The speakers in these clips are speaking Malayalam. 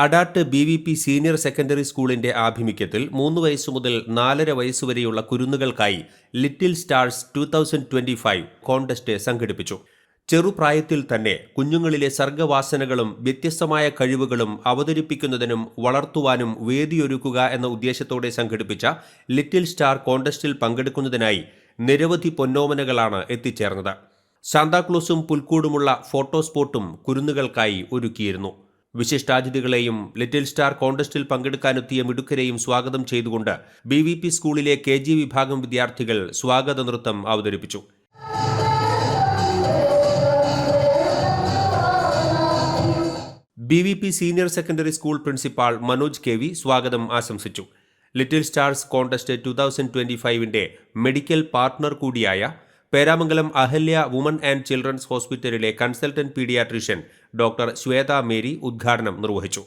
അഡാട്ട് BVP സീനിയർ സെക്കൻഡറി സ്കൂളിന്റെ ആഭിമുഖ്യത്തിൽ 3 വയസ്സു മുതൽ 4.5 വയസ്സുവരെയുള്ള കുരുന്നുകൾക്കായി ലിറ്റിൽ സ്റ്റാർസ് 2025 കോൺടെസ്റ്റ് സംഘടിപ്പിച്ചു. ചെറുപ്രായത്തിൽ തന്നെ കുഞ്ഞുങ്ങളിലെ സർഗ്ഗവാസനകളും വ്യത്യസ്തമായ കഴിവുകളും അവതരിപ്പിക്കുന്നതിനും വളർത്തുവാനും വേദിയൊരുക്കുക എന്ന ഉദ്ദേശത്തോടെ സംഘടിപ്പിച്ച ലിറ്റിൽ സ്റ്റാർ കോൺടെസ്റ്റിൽ പങ്കെടുക്കുന്നതിനായി നിരവധി പൊന്നോമനകളാണ് എത്തിച്ചേർന്നത്. സാന്താക്ലോസും പുൽക്കൂടുമുള്ള ഫോട്ടോ സ്പോട്ടും കുരുന്നുകൾക്കായി ഒരുക്കിയിരുന്നു. വിശിഷ്ടാതിഥികളെയും ലിറ്റിൽ സ്റ്റാർ കോൺടെസ്റ്റിൽ പങ്കെടുക്കാനെത്തിയ മിടുക്കരെയും സ്വാഗതം ചെയ്തുകൊണ്ട് BVP സ്കൂളിലെ KG വിഭാഗം വിദ്യാർത്ഥികൾ സ്വാഗത നൃത്തം അവതരിപ്പിച്ചു. BVP senior secondary school principal Manoj KV സ്വാഗതം ആശംസിച്ചു. ലിറ്റിൽ സ്റ്റാർസ് കോൺടെസ്റ്റ് 2025ന്റെ മെഡിക്കൽ പാർട്ട്ണർ കൂടിയായ Peramangalam Ahalya woman and children's ഹോസ്പിറ്റലിലെ consultant paediatrician doctor Shwetha Mary ഉദ്ഘാടനം നിർവഹിച്ചു.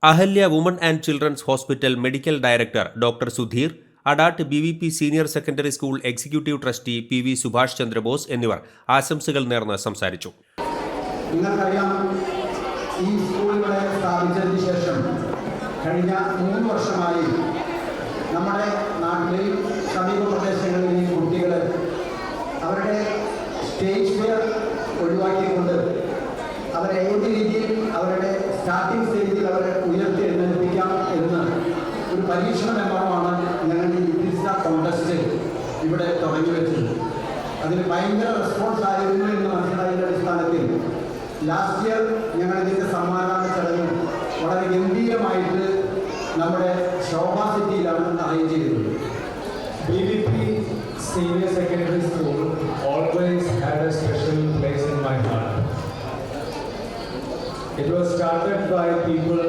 Ahalya woman and children's hospital medical director doctor Sudheer, Adat BVP senior secondary school executive trustee PV Subhash Chandrabose എന്നിവർ ആശംസകൾ നേർന്ന് സംസാരിച്ചു. നിങ്ങൾക്കറിയാം, ഈ സ്കൂളുകളെ സ്ഥാപിച്ചതിന് ശേഷം കഴിഞ്ഞ 3 വർഷമായി നമ്മുടെ നാട്ടിലെയും സമീപ പ്രദേശങ്ങളിലെയും കുട്ടികൾ അവരുടെ സ്റ്റേജ് ഫിയർ ഒഴിവാക്കിക്കൊണ്ട് അവരെ ഏത് രീതിയിൽ അവരുടെ സ്റ്റാർട്ടിംഗ് സ്റ്റേജിൽ അവരെ ഉയർത്തി എഴുന്നേൽപ്പിക്കാം എന്ന് ഒരു പരീക്ഷണ മെമ്പറമാണ് ഞങ്ങളുടെ ലിറ്റിൽ സ്റ്റാർ കോൺടെസ്റ്റ് ഇവിടെ തുടങ്ങി വെച്ചത്. അതിന് ഭയങ്കര റെസ്പോൺസ് ആയിരുന്നു എന്ന് മനസ്സിലായതിൻ്റെ അടിസ്ഥാനത്തിൽ ലാസ്റ്റ് ഇയർ ഞങ്ങൾ ഇതിൻ്റെ സമ്മാനദാന ചടങ്ങ് വളരെ ഗംഭീരമായിട്ട് നമ്മുടെ ശോഭ സിറ്റിയിലാണ് അറേഞ്ച് ചെയ്തത്. BVP Senior Secondary School always had a special place in my heart. It was started by people,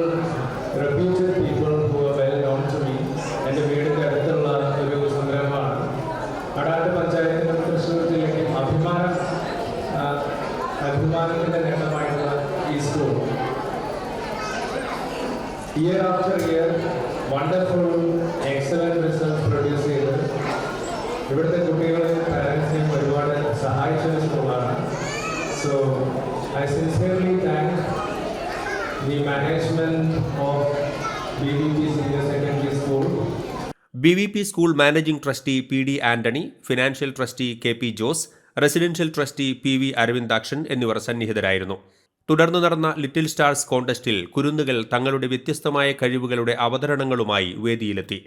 reputed people who are well known to me. എൻ്റെ വീടിൻ്റെ അടുത്തുള്ള ഒരു സംരംഭമാണ് അഡാട്ട് പഞ്ചായത്തിൻ്റെ തൃശ്ശൂർ ജില്ലയ്ക്ക് അഭിമാനത്തിൻ്റെ നേട്ടമായിട്ടുള്ള ഈ school. Year after year wonderful excellent result produce ചെയ്ത് ഇവിടുത്തെ കുട്ടികളെയും പാരൻസിനെയും ഒരുപാട് സഹായിച്ച സ്കൂളാണ്. So I sincerely thank the management of BVP Senior Secondary School. BVP school managing trustee PD Antony, financial trustee KP Jose, residential trustee PV Aravindakshan എന്നിവർ സന്നിഹിതരായിരുന്നു. തുടർന്ന് നടന്ന ലിറ്റിൽ സ്റ്റാർസ് കോൺടെസ്റ്റിൽ കുരുന്നുകൾ തങ്ങളുടെ വ്യത്യസ്തമായ കഴിവുകളുടെ അവതരണങ്ങളുമായി വേദിയിലെത്തി.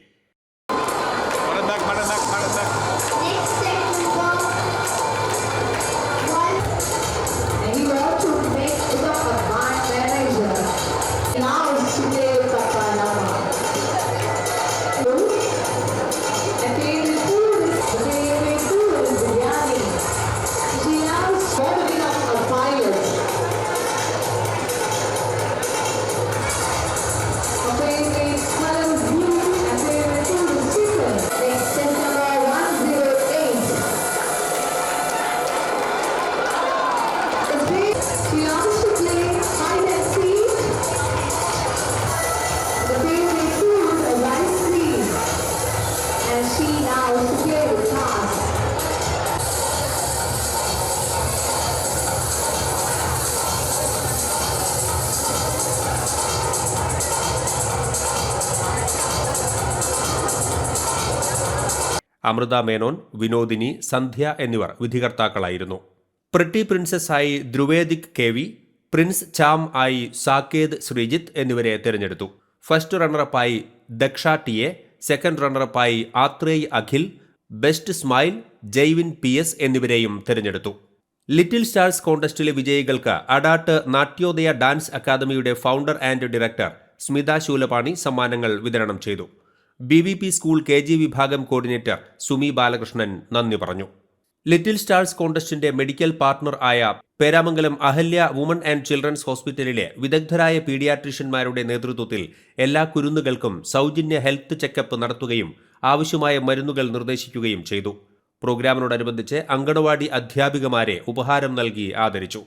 അമൃത മേനോൻ, വിനോദിനി, സന്ധ്യ എന്നിവർ വിധികർത്താക്കളായിരുന്നു. പ്രിട്ടി പ്രിൻസസ്സായി ധ്രുവേദിക് KV, പ്രിൻസ് ചാം ആയി സാക്കേത് ശ്രീജിത്ത് എന്നിവരെ തിരഞ്ഞെടുത്തു. ഫസ്റ്റ് റണ്ണറപ്പായി ദക്ഷ TA, സെക്കൻഡ് റണ്ണറപ്പായി Athrey Akhil, best smile Jaivin PS എന്നിവരെയും തിരഞ്ഞെടുത്തു. ലിറ്റിൽ സ്റ്റാർസ് കോൺടെസ്റ്റിലെ വിജയികൾക്ക് അഡാട്ട് നാട്യോദയ ഡാൻസ് അക്കാദമിയുടെ founder and director Smitha Shoolapani സമ്മാനങ്ങൾ വിതരണം ചെയ്തു. BVP സ്കൂൾ KG വിഭാഗം കോർഡിനേറ്റർ സുമി ബാലകൃഷ്ണൻ നന്ദി പറഞ്ഞു. ലിറ്റിൽ സ്റ്റാർസ് കോൺടെസ്റ്റിന്റെ മെഡിക്കൽ പാർട്ണർ ആയ Peramangalam Ahalya woman and children's ഹോസ്പിറ്റലിലെ വിദഗ്ധരായ പീഡിയാട്രീഷ്യന്മാരുടെ നേതൃത്വത്തിൽ എല്ലാ കുരുന്നുകൾക്കും സൗജന്യ ഹെൽത്ത് ചെക്കപ്പ് നടത്തുകയും ആവശ്യമായ മരുന്നുകൾ നിർദ്ദേശിക്കുകയും ചെയ്തു. പ്രോഗ്രാമിനോടനുബന്ധിച്ച് അങ്കണവാടി അധ്യാപികമാരെ ഉപഹാരം നൽകി ആദരിച്ചു.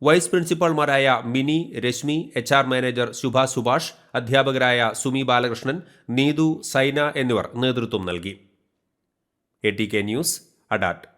വൈസ് പ്രിൻസിപ്പാൾമാരായ മിനി, രശ്മി, HR മാനേജർ ശുഭ സുഭാഷ്, അധ്യാപകരായ സുമി ബാലകൃഷ്ണൻ, നീതു, സൈന എന്നിവർ നേതൃത്വം നൽകി. ATK news, Adat.